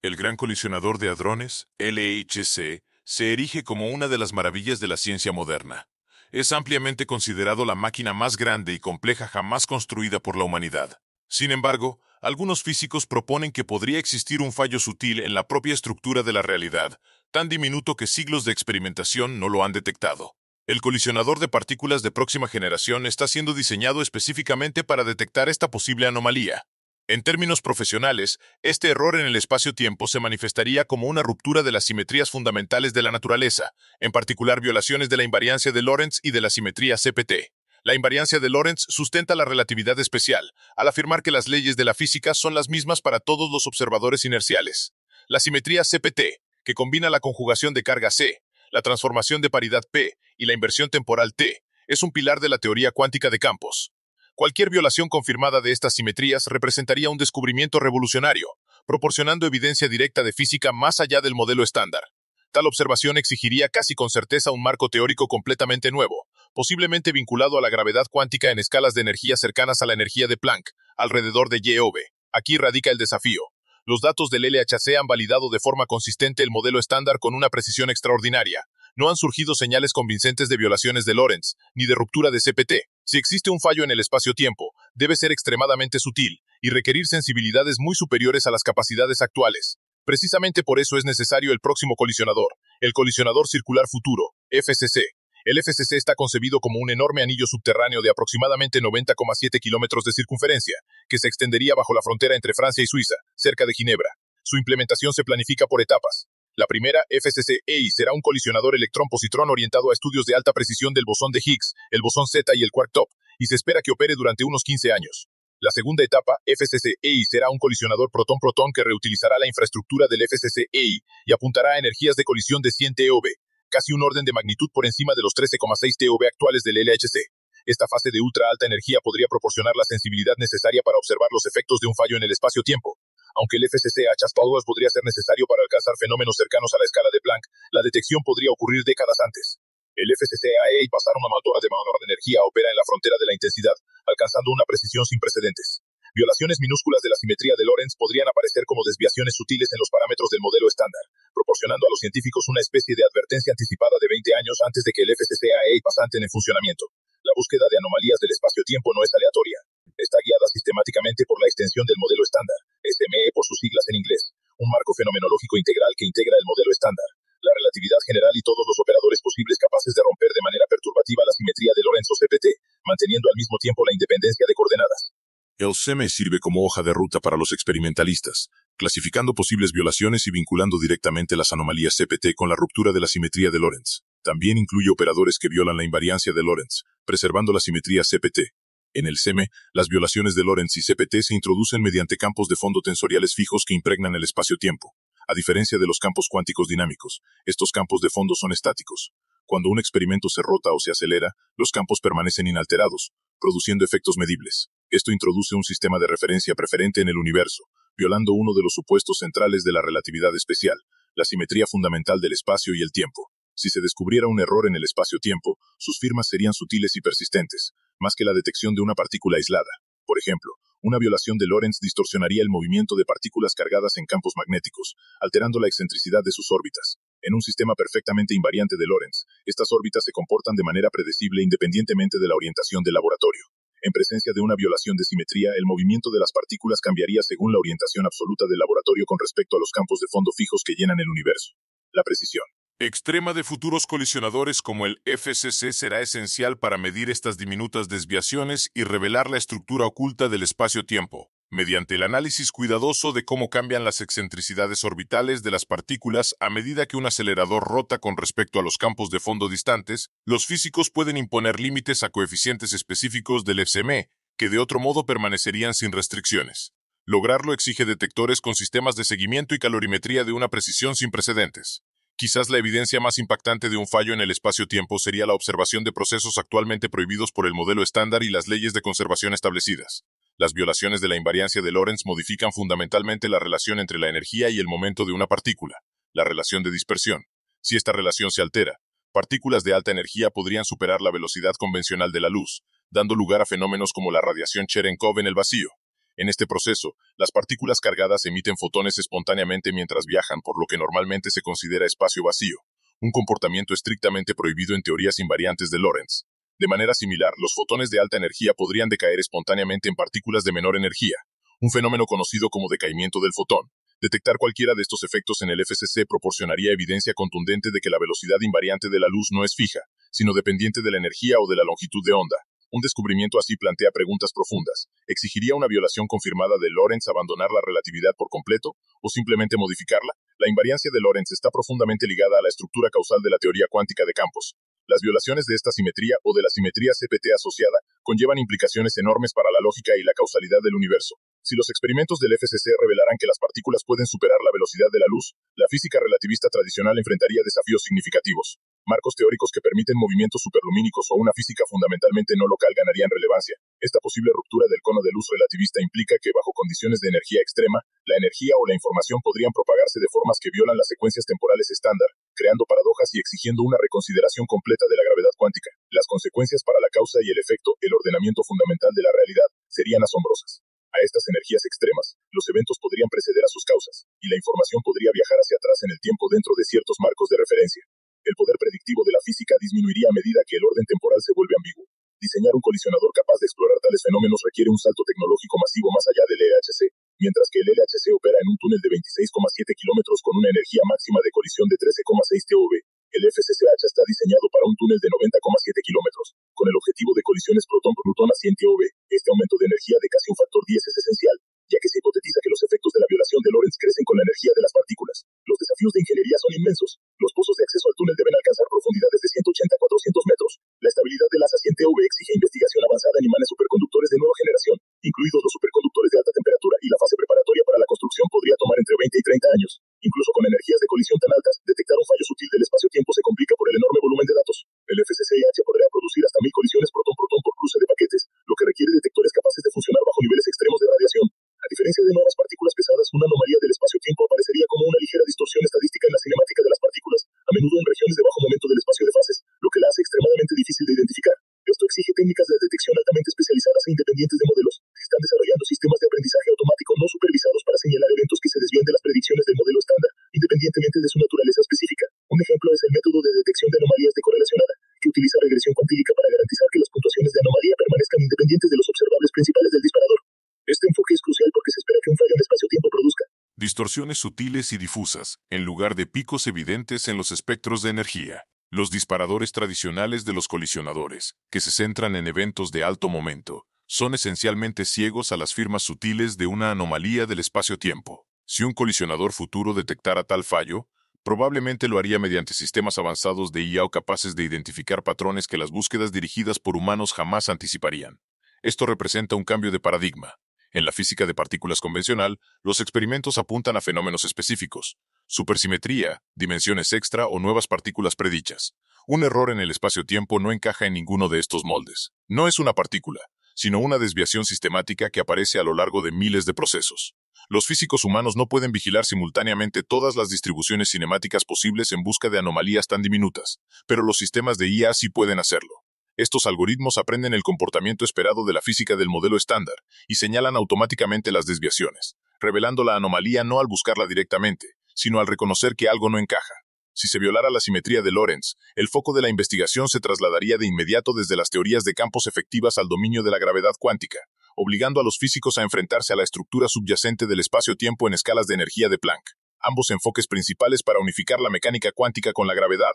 El Gran Colisionador de Hadrones, LHC, se erige como una de las maravillas de la ciencia moderna. Es ampliamente considerado la máquina más grande y compleja jamás construida por la humanidad. Sin embargo, algunos físicos proponen que podría existir un fallo sutil en la propia estructura de la realidad, tan diminuto que siglos de experimentación no lo han detectado. El colisionador de partículas de próxima generación está siendo diseñado específicamente para detectar esta posible anomalía. En términos profesionales, este error en el espacio-tiempo se manifestaría como una ruptura de las simetrías fundamentales de la naturaleza, en particular violaciones de la invariancia de Lorentz y de la simetría CPT. La invariancia de Lorentz sustenta la relatividad especial, al afirmar que las leyes de la física son las mismas para todos los observadores inerciales. La simetría CPT, que combina la conjugación de carga C, la transformación de paridad P y la inversión temporal T, es un pilar de la teoría cuántica de campos. Cualquier violación confirmada de estas simetrías representaría un descubrimiento revolucionario, proporcionando evidencia directa de física más allá del modelo estándar. Tal observación exigiría casi con certeza un marco teórico completamente nuevo, posiblemente vinculado a la gravedad cuántica en escalas de energía cercanas a la energía de Planck, alrededor de YoV. Aquí radica el desafío. Los datos del LHC han validado de forma consistente el modelo estándar con una precisión extraordinaria. No han surgido señales convincentes de violaciones de Lorentz, ni de ruptura de CPT. Si existe un fallo en el espacio-tiempo, debe ser extremadamente sutil y requerir sensibilidades muy superiores a las capacidades actuales. Precisamente por eso es necesario el próximo colisionador, el colisionador circular futuro, FCC. El FCC está concebido como un enorme anillo subterráneo de aproximadamente 90,7 kilómetros de circunferencia, que se extendería bajo la frontera entre Francia y Suiza, cerca de Ginebra. Su implementación se planifica por etapas. La primera, FCC-EI, será un colisionador electrón-positrón orientado a estudios de alta precisión del bosón de Higgs, el bosón Z y el quark top, y se espera que opere durante unos 15 años. La segunda etapa, FCC-EI, será un colisionador protón-protón que reutilizará la infraestructura del FCC-EI y apuntará a energías de colisión de 100 TeV, casi un orden de magnitud por encima de los 13,6 TeV actuales del LHC. Esta fase de ultra alta energía podría proporcionar la sensibilidad necesaria para observar los efectos de un fallo en el espacio-tiempo. Aunque el FCC a Chaspalwas podría ser necesario para alcanzar fenómenos cercanos a la escala de Planck, la detección podría ocurrir décadas antes. El FCC a EI pasar una motora de menor energía opera en la frontera de la intensidad, alcanzando una precisión sin precedentes. Violaciones minúsculas de la simetría de Lorentz podrían aparecer como desviaciones sutiles en los parámetros del modelo estándar, proporcionando a los científicos una especie de advertencia anticipada de 20 años antes de que el FCC a EI pasante en funcionamiento. La búsqueda de anomalías del espacio-tiempo no es aleatoria. Está guiada sistemáticamente por la extensión del modelo estándar, SME por sus siglas en inglés, un marco fenomenológico integral que integra el modelo estándar, la relatividad general y todos los operadores posibles capaces de romper de manera perturbativa la simetría de Lorentz o CPT, manteniendo al mismo tiempo la independencia de coordenadas. El SEME sirve como hoja de ruta para los experimentalistas, clasificando posibles violaciones y vinculando directamente las anomalías CPT con la ruptura de la simetría de Lorentz. También incluye operadores que violan la invariancia de Lorentz, preservando la simetría CPT. En el SEME, las violaciones de Lorentz y CPT se introducen mediante campos de fondo tensoriales fijos que impregnan el espacio-tiempo. A diferencia de los campos cuánticos dinámicos, estos campos de fondo son estáticos. Cuando un experimento se rota o se acelera, los campos permanecen inalterados, produciendo efectos medibles. Esto introduce un sistema de referencia preferente en el universo, violando uno de los supuestos centrales de la relatividad especial, la simetría fundamental del espacio y el tiempo. Si se descubriera un error en el espacio-tiempo, sus firmas serían sutiles y persistentes, más que la detección de una partícula aislada. Por ejemplo, una violación de Lorentz distorsionaría el movimiento de partículas cargadas en campos magnéticos, alterando la excentricidad de sus órbitas. En un sistema perfectamente invariante de Lorentz, estas órbitas se comportan de manera predecible independientemente de la orientación del laboratorio. En presencia de una violación de simetría, el movimiento de las partículas cambiaría según la orientación absoluta del laboratorio con respecto a los campos de fondo fijos que llenan el universo. La precisión extrema de futuros colisionadores como el FCC será esencial para medir estas diminutas desviaciones y revelar la estructura oculta del espacio-tiempo. Mediante el análisis cuidadoso de cómo cambian las excentricidades orbitales de las partículas a medida que un acelerador rota con respecto a los campos de fondo distantes, los físicos pueden imponer límites a coeficientes específicos del FCM, que de otro modo permanecerían sin restricciones. Lograrlo exige detectores con sistemas de seguimiento y calorimetría de una precisión sin precedentes. Quizás la evidencia más impactante de un fallo en el espacio-tiempo sería la observación de procesos actualmente prohibidos por el modelo estándar y las leyes de conservación establecidas. Las violaciones de la invariancia de Lorentz modifican fundamentalmente la relación entre la energía y el momento de una partícula, la relación de dispersión. Si esta relación se altera, partículas de alta energía podrían superar la velocidad convencional de la luz, dando lugar a fenómenos como la radiación Cherenkov en el vacío. En este proceso, las partículas cargadas emiten fotones espontáneamente mientras viajan, por lo que normalmente se considera espacio vacío, un comportamiento estrictamente prohibido en teorías invariantes de Lorentz. De manera similar, los fotones de alta energía podrían decaer espontáneamente en partículas de menor energía, un fenómeno conocido como decaimiento del fotón. Detectar cualquiera de estos efectos en el FCC proporcionaría evidencia contundente de que la velocidad invariante de la luz no es fija, sino dependiente de la energía o de la longitud de onda. Un descubrimiento así plantea preguntas profundas. ¿Exigiría una violación confirmada de Lorentz abandonar la relatividad por completo, o simplemente modificarla? La invariancia de Lorentz está profundamente ligada a la estructura causal de la teoría cuántica de campos. Las violaciones de esta simetría o de la simetría CPT asociada conllevan implicaciones enormes para la lógica y la causalidad del universo. Si los experimentos del FCC revelaran que las partículas pueden superar la velocidad de la luz, la física relativista tradicional enfrentaría desafíos significativos. Marcos teóricos que permiten movimientos superlumínicos o una física fundamentalmente no local ganarían relevancia. Esta posible ruptura del cono de luz relativista implica que, bajo condiciones de energía extrema, la energía o la información podrían propagarse de formas que violan las secuencias temporales estándar, creando paradojas y exigiendo una reconsideración completa de la gravedad cuántica. Las consecuencias para la causa y el efecto, el ordenamiento fundamental de la realidad, serían asombrosas. A estas energías extremas, los eventos podrían preceder a sus causas, y la información podría viajar hacia atrás en el tiempo dentro de ciertos marcos de referencia. El poder predictivo de la física disminuiría a medida que el orden temporal se vuelve ambiguo. Diseñar un colisionador capaz de explorar tales fenómenos requiere un salto tecnológico masivo más allá del LHC, mientras que el LHC opera en un túnel de 26,7 kilómetros con una energía máxima de colisión de 13,6 TeV. El FCCH está diseñado para un túnel de 90,7 kilómetros, con el objetivo de colisiones protón-protón a 100 TeV. Este aumento de energía de casi un factor 10 es esencial, ya que se hipotetiza que los efectos de la violación de Lorentz crecen con la energía de las partículas. Los desafíos de ingeniería son inmensos. Los pozos de acceso al túnel deben alcanzar profundidades de 180 a 400 metros. La estabilidad de las a 100 TeV exige investigación avanzada en imanes superconductores de nueva generación, incluidos los superconductores de alta temperatura, y la fase preparatoria para la construcción podría tomar entre 20 y 30 años. Incluso con energías de colisión tan altas, detectar un fallo sutil del espacio-tiempo se complica por el enorme volumen de datos. El FCCIH podría producir hasta 1000 colisiones protón-protón por cruce de paquetes, lo que requiere detectores capaces de funcionar bajo niveles extremos de radiación. A diferencia de nuevas partículas pesadas, una anomalía del espacio-tiempo aparecería como una ligera distorsión estadística en la cinemática de las partículas, a menudo en regiones de bajo momento del espacio de fases, lo que la hace extremadamente difícil de identificar. Esto exige técnicas de detección altamente especializadas e independientes de modelos. Se están desarrollando sistemas de aprendizaje automático no supervisados para señalar eventos que se desvían de las predicciones del modelo estándar, independientemente de su naturaleza específica. Un ejemplo es el método de detección de anomalías de correlacionada, que utiliza regresión cuantílica para garantizar que las puntuaciones de anomalía permanezcan independientes de los observables principales del disparador. Este enfoque es crucial porque se espera que un fallo en espacio-tiempo produzca distorsiones sutiles y difusas, en lugar de picos evidentes en los espectros de energía. Los disparadores tradicionales de los colisionadores, que se centran en eventos de alto momento, son esencialmente ciegos a las firmas sutiles de una anomalía del espacio-tiempo. Si un colisionador futuro detectara tal fallo, probablemente lo haría mediante sistemas avanzados de IA o capaces de identificar patrones que las búsquedas dirigidas por humanos jamás anticiparían. Esto representa un cambio de paradigma. En la física de partículas convencional, los experimentos apuntan a fenómenos específicos: supersimetría, dimensiones extra o nuevas partículas predichas. Un error en el espacio-tiempo no encaja en ninguno de estos moldes. No es una partícula, sino una desviación sistemática que aparece a lo largo de miles de procesos. Los físicos humanos no pueden vigilar simultáneamente todas las distribuciones cinemáticas posibles en busca de anomalías tan diminutas, pero los sistemas de IA sí pueden hacerlo. Estos algoritmos aprenden el comportamiento esperado de la física del modelo estándar y señalan automáticamente las desviaciones, revelando la anomalía no al buscarla directamente, sino al reconocer que algo no encaja. Si se violara la simetría de Lorentz, el foco de la investigación se trasladaría de inmediato desde las teorías de campos efectivas al dominio de la gravedad cuántica, obligando a los físicos a enfrentarse a la estructura subyacente del espacio-tiempo en escalas de energía de Planck. Ambos enfoques principales para unificar la mecánica cuántica con la gravedad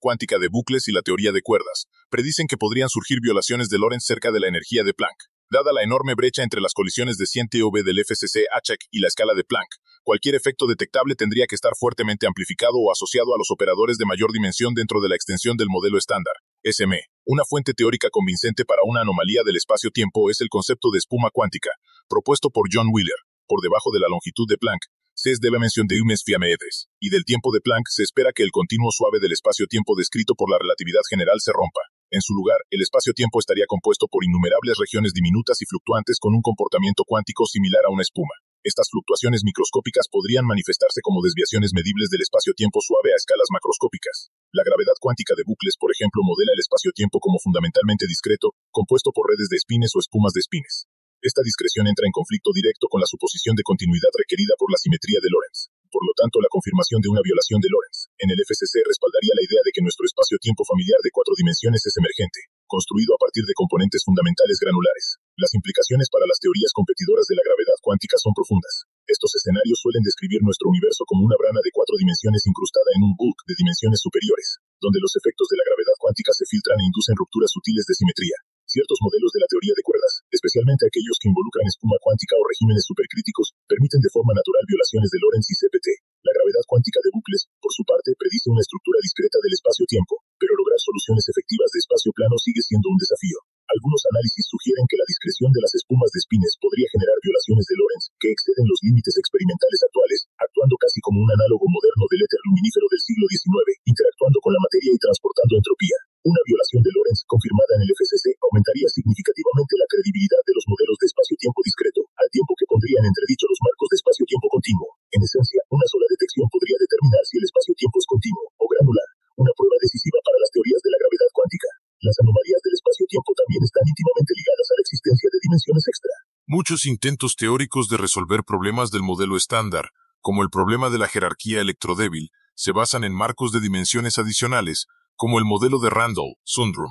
cuántica de bucles y la teoría de cuerdas, predicen que podrían surgir violaciones de Lorentz cerca de la energía de Planck. Dada la enorme brecha entre las colisiones de 100 TeV del FCC-H y la escala de Planck, cualquier efecto detectable tendría que estar fuertemente amplificado o asociado a los operadores de mayor dimensión dentro de la extensión del modelo estándar, SM. Una fuente teórica convincente para una anomalía del espacio-tiempo es el concepto de espuma cuántica, propuesto por John Wheeler. Por debajo de la longitud de Planck, se debe mención de umes fiamedes, y del tiempo de Planck se espera que el continuo suave del espacio-tiempo descrito por la relatividad general se rompa. En su lugar, el espacio-tiempo estaría compuesto por innumerables regiones diminutas y fluctuantes con un comportamiento cuántico similar a una espuma. Estas fluctuaciones microscópicas podrían manifestarse como desviaciones medibles del espacio-tiempo suave a escalas macroscópicas. La gravedad cuántica de bucles, por ejemplo, modela el espacio-tiempo como fundamentalmente discreto, compuesto por redes de espines o espumas de espines. Esta discreción entra en conflicto directo con la suposición de continuidad requerida por la simetría de Lorentz. Por lo tanto, la confirmación de una violación de Lorentz en el FCC respaldaría la idea de que nuestro espacio-tiempo familiar de 4 dimensiones es emergente, construido a partir de componentes fundamentales granulares. Las implicaciones para las teorías competidoras de la gravedad cuántica son profundas. Estos escenarios suelen describir nuestro universo como una brana de 4 dimensiones incrustada en un bulk de dimensiones superiores, donde los efectos de la gravedad cuántica se filtran e inducen rupturas sutiles de simetría. Ciertos modelos de la teoría de cuerdas, especialmente aquellos que involucran espuma cuántica o regímenes supercríticos, permiten de forma natural violaciones de Lorentz y CPT. La gravedad cuántica de bucles, por su parte, predice una estructura discreta del espacio-tiempo, pero lograr soluciones efectivas de espacio plano sigue siendo un desafío. Algunos análisis sugieren que la discreción de las espumas de spines podría generar violaciones de Lorentz que exceden los límites experimentales actuales, actuando casi como un análogo moderno del éter luminífero del siglo XIX, interactuando con la materia y transportando entropía. Una violación de Lorentz confirmada en el FCC aumentaría significativamente la credibilidad de los modelos de espacio-tiempo discreto, al tiempo que pondría en entredicho los marcos de espacio-tiempo continuo. En esencia, una sola detección podría determinar si el espacio-tiempo es continuo o granular, una prueba decisiva para las teorías de la gravedad cuántica. Las anomalías del espacio-tiempo también están íntimamente ligadas a la existencia de dimensiones extra. Muchos intentos teóricos de resolver problemas del modelo estándar, como el problema de la jerarquía electrodébil, se basan en marcos de dimensiones adicionales, como el modelo de Randall-Sundrum.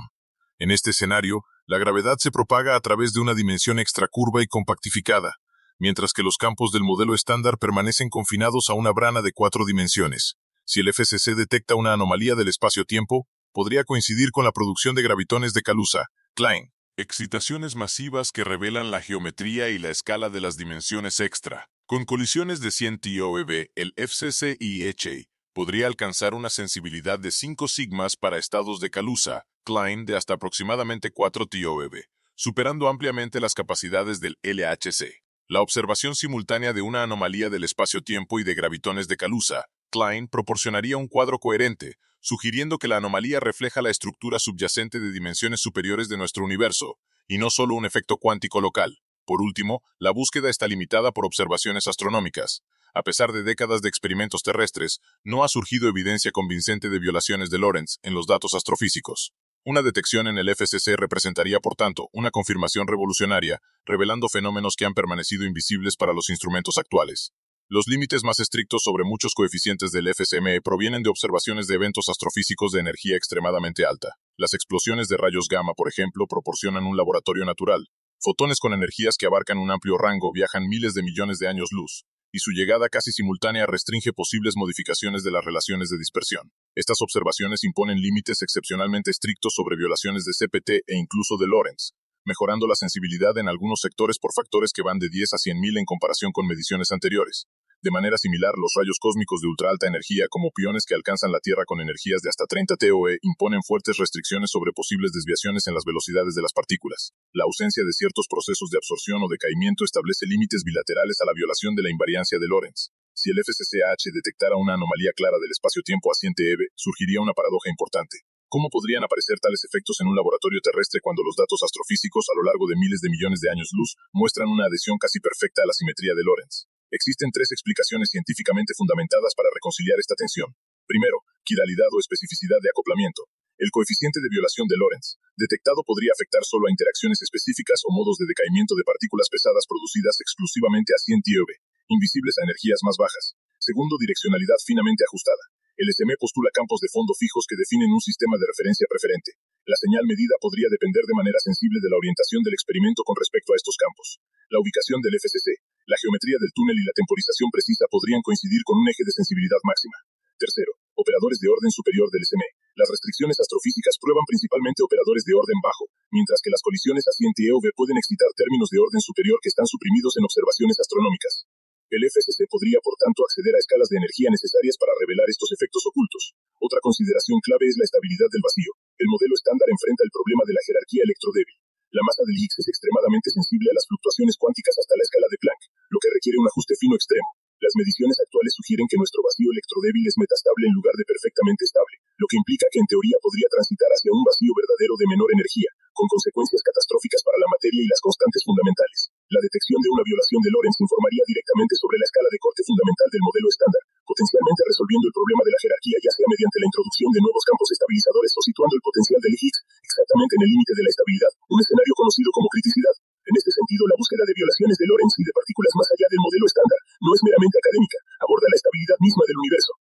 En este escenario, la gravedad se propaga a través de una dimensión extracurva y compactificada, mientras que los campos del modelo estándar permanecen confinados a una brana de 4 dimensiones. Si el FCC detecta una anomalía del espacio-tiempo, podría coincidir con la producción de gravitones de Kaluza-Klein, excitaciones masivas que revelan la geometría y la escala de las dimensiones extra. Con colisiones de 100 ToeV, el FCC-EHA podría alcanzar una sensibilidad de 5 sigmas para estados de Kaluza-Klein de hasta aproximadamente 4 ToeV, superando ampliamente las capacidades del LHC. La observación simultánea de una anomalía del espacio-tiempo y de gravitones de Kaluza-Klein proporcionaría un cuadro coherente, sugiriendo que la anomalía refleja la estructura subyacente de dimensiones superiores de nuestro universo, y no solo un efecto cuántico local. Por último, la búsqueda está limitada por observaciones astronómicas. A pesar de décadas de experimentos terrestres, no ha surgido evidencia convincente de violaciones de Lorentz en los datos astrofísicos. Una detección en el FCC representaría, por tanto, una confirmación revolucionaria, revelando fenómenos que han permanecido invisibles para los instrumentos actuales. Los límites más estrictos sobre muchos coeficientes del FCM provienen de observaciones de eventos astrofísicos de energía extremadamente alta. Las explosiones de rayos gamma, por ejemplo, proporcionan un laboratorio natural. Fotones con energías que abarcan un amplio rango viajan miles de millones de años luz, y su llegada casi simultánea restringe posibles modificaciones de las relaciones de dispersión. Estas observaciones imponen límites excepcionalmente estrictos sobre violaciones de CPT e incluso de Lorentz, mejorando la sensibilidad en algunos sectores por factores que van de 10 a 100.000 en comparación con mediciones anteriores. De manera similar, los rayos cósmicos de ultra alta energía, como piones que alcanzan la Tierra con energías de hasta 30 ToE, imponen fuertes restricciones sobre posibles desviaciones en las velocidades de las partículas. La ausencia de ciertos procesos de absorción o decaimiento establece límites bilaterales a la violación de la invariancia de Lorentz. Si el FCCH detectara una anomalía clara del espacio-tiempo a 100 TeV, surgiría una paradoja importante. ¿Cómo podrían aparecer tales efectos en un laboratorio terrestre cuando los datos astrofísicos a lo largo de miles de millones de años luz muestran una adhesión casi perfecta a la simetría de Lorentz? Existen 3 explicaciones científicamente fundamentadas para reconciliar esta tensión. Primero, quiralidad o especificidad de acoplamiento. El coeficiente de violación de Lorentz, detectado, podría afectar solo a interacciones específicas o modos de decaimiento de partículas pesadas producidas exclusivamente a 100 TeV, invisibles a energías más bajas. Segundo, direccionalidad finamente ajustada. El SM postula campos de fondo fijos que definen un sistema de referencia preferente. La señal medida podría depender de manera sensible de la orientación del experimento con respecto a estos campos. La ubicación del FCC, la geometría del túnel y la temporización precisa podrían coincidir con un eje de sensibilidad máxima. Tercero, operadores de orden superior del SM. Las restricciones astrofísicas prueban principalmente operadores de orden bajo, mientras que las colisiones a 100 TeV pueden excitar términos de orden superior que están suprimidos en observaciones astronómicas. El FCC podría, por tanto, acceder a escalas de energía necesarias para revelar estos efectos ocultos. Otra consideración clave es la estabilidad del vacío. El modelo estándar enfrenta el problema de la jerarquía electrodébil. La masa del Higgs es extremadamente sensible a las fluctuaciones cuánticas hasta la escala de Planck, lo que requiere un ajuste fino extremo. Las mediciones actuales sugieren que nuestro vacío electrodébil es metastable en lugar de perfectamente estable, lo que implica que en teoría podría transitar hacia un vacío verdadero de menor energía, con consecuencias catastróficas para la materia y las constantes fundamentales. La detección de una violación de Lorentz informaría directamente sobre la escala de corte fundamental del modelo estándar, potencialmente resolviendo el problema de la jerarquía ya sea mediante la introducción de nuevos campos estabilizadores o situando el potencial del Higgs exactamente en el límite de la estabilidad, un escenario conocido como criticidad. En este sentido, la búsqueda de violaciones de Lorentz y de partículas más allá del modelo estándar no es meramente académica, aborda la estabilidad misma del universo.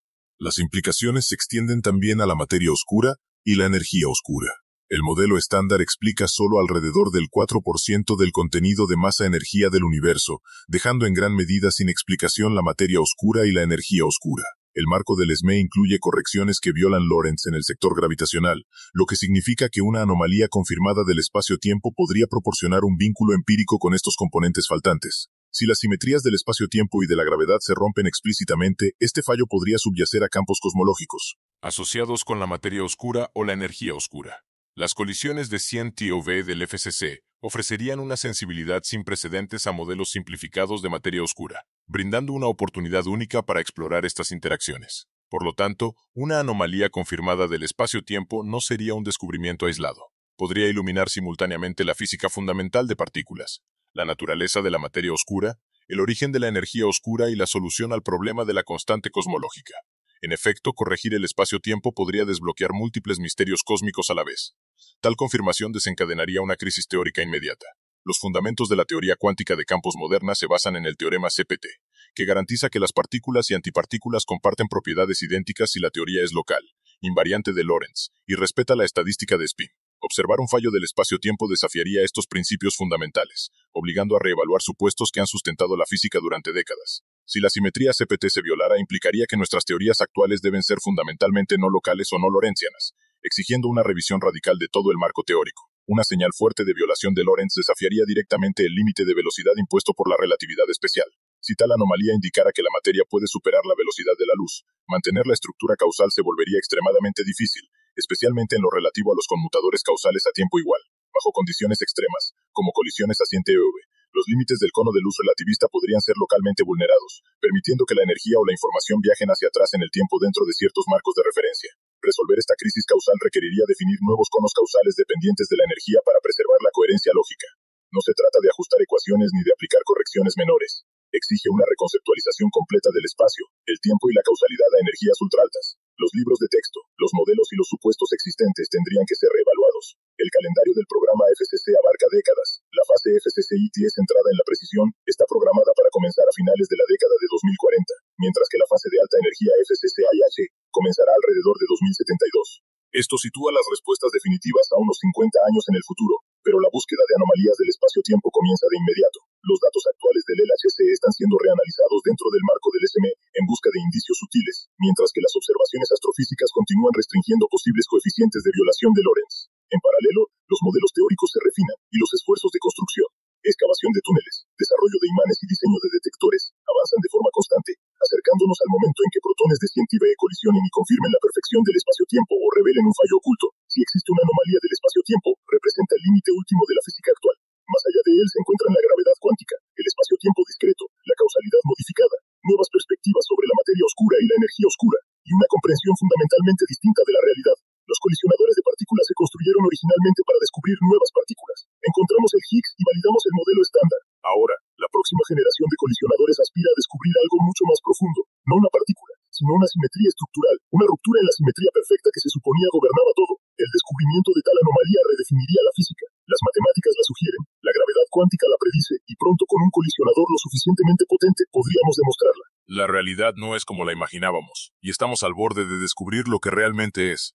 Las implicaciones se extienden también a la materia oscura y la energía oscura. El modelo estándar explica solo alrededor del 4% del contenido de masa-energía del universo, dejando en gran medida sin explicación la materia oscura y la energía oscura. El marco del SME incluye correcciones que violan Lorentz en el sector gravitacional, lo que significa que una anomalía confirmada del espacio-tiempo podría proporcionar un vínculo empírico con estos componentes faltantes. Si las simetrías del espacio-tiempo y de la gravedad se rompen explícitamente, este fallo podría subyacer a campos cosmológicos asociados con la materia oscura o la energía oscura. Las colisiones de 100 TeV del FCC ofrecerían una sensibilidad sin precedentes a modelos simplificados de materia oscura, brindando una oportunidad única para explorar estas interacciones. Por lo tanto, una anomalía confirmada del espacio-tiempo no sería un descubrimiento aislado. Podría iluminar simultáneamente la física fundamental de partículas, la naturaleza de la materia oscura, el origen de la energía oscura y la solución al problema de la constante cosmológica. En efecto, corregir el espacio-tiempo podría desbloquear múltiples misterios cósmicos a la vez. Tal confirmación desencadenaría una crisis teórica inmediata. Los fundamentos de la teoría cuántica de campos moderna se basan en el teorema CPT, que garantiza que las partículas y antipartículas comparten propiedades idénticas si la teoría es local, invariante de Lorentz, y respeta la estadística de spin. Observar un fallo del espacio-tiempo desafiaría estos principios fundamentales, obligando a reevaluar supuestos que han sustentado la física durante décadas. Si la simetría CPT se violara, implicaría que nuestras teorías actuales deben ser fundamentalmente no locales o no lorentzianas, exigiendo una revisión radical de todo el marco teórico. Una señal fuerte de violación de Lorentz desafiaría directamente el límite de velocidad impuesto por la relatividad especial. Si tal anomalía indicara que la materia puede superar la velocidad de la luz, mantener la estructura causal se volvería extremadamente difícil, especialmente en lo relativo a los conmutadores causales a tiempo igual. Bajo condiciones extremas, como colisiones a 100 TeV, los límites del cono de luz relativista podrían ser localmente vulnerados, permitiendo que la energía o la información viajen hacia atrás en el tiempo dentro de ciertos marcos de referencia. Resolver esta crisis causal requeriría definir nuevos conos causales dependientes de la energía para preservar la coherencia lógica. No se trata de ajustar ecuaciones ni de aplicar correcciones menores. Exige una reconceptualización completa del espacio, el tiempo y la causalidad a energías ultraaltas. Los libros de texto, los modelos y los supuestos existentes tendrían que ser reevaluados. El calendario del programa FCC abarca décadas. La fase FCC-IT centrada en la precisión está programada para comenzar a finales de la década de 2040, mientras que la fase de alta energía FCC-IH comenzará alrededor de 2072. Esto sitúa las respuestas definitivas a unos 50 años en el futuro, pero la búsqueda de anomalías del espacio-tiempo comienza de inmediato. Los datos actuales del LHC están siendo reanalizados dentro del marco del SME en busca de indicios sutiles, mientras que las observaciones astrofísicas continúan restringiendo posibles coeficientes de violación de Lorentz. En paralelo, los modelos teóricos se refinan y los esfuerzos de construcción, excavación de túneles, desarrollo de imanes y diseño de detectores avanzan de forma constante, acercándonos al momento en que protones de 100 TeV colisionen y confirmen la perfección del espacio-tiempo o revelen un fallo oculto. Si existe una anomalía del espacio-tiempo, representa el límite último de la física actual. Más allá de él se encuentran la gravedad cuántica, el espacio-tiempo discreto, la causalidad modificada, nuevas perspectivas sobre la materia oscura y la energía oscura, y una comprensión fundamentalmente distinta de la realidad. Los colisionadores de partículas se construyeron originalmente para descubrir nuevas partículas. Encontramos el Higgs y validamos el modelo estándar. Ahora, la próxima generación de colisionadores aspira a descubrir algo mucho más profundo, no una partícula, sino una simetría estructural, una ruptura en la simetría perfecta que se suponía gobernaba todo. El descubrimiento de tal anomalía redefiniría la física. Las matemáticas la sugieren, la gravedad cuántica la predice, y pronto con un colisionador lo suficientemente potente podríamos demostrarla. La realidad no es como la imaginábamos, y estamos al borde de descubrir lo que realmente es.